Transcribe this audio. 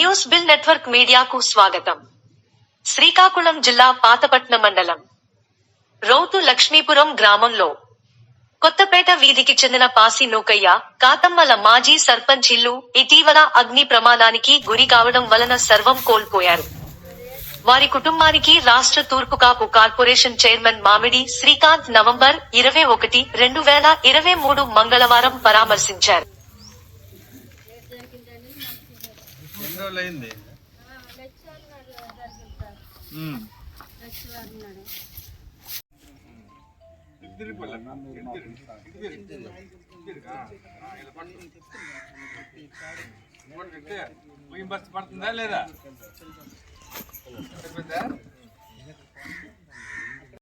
News bill network మీడియాకు స్వాగతం. శ్రీకాకుళం జిల్లా పాతపట్నం మండలం రౌతు లక్ష్మీపురం గ్రామంలో కొత్తపేట వీధికి చెందిన పాసి నూకయ్య, కాతమ్మల మాజీ సర్పంచ్ ఇల్లు ఇటీవల అగ్ని ప్రమాదానికి గురి కావడం వలన సర్వం కోల్పోయారు. వారి కుటుంబానికి రాష్ట్ర తూర్పుకాపు కార్పొరేషన్ చైర్మన్ మామిడి శ్రీకాంత్ నవంబర్ 21, 2023 మంగళవారం పరామర్శించారు. పడుతుందా లేదా?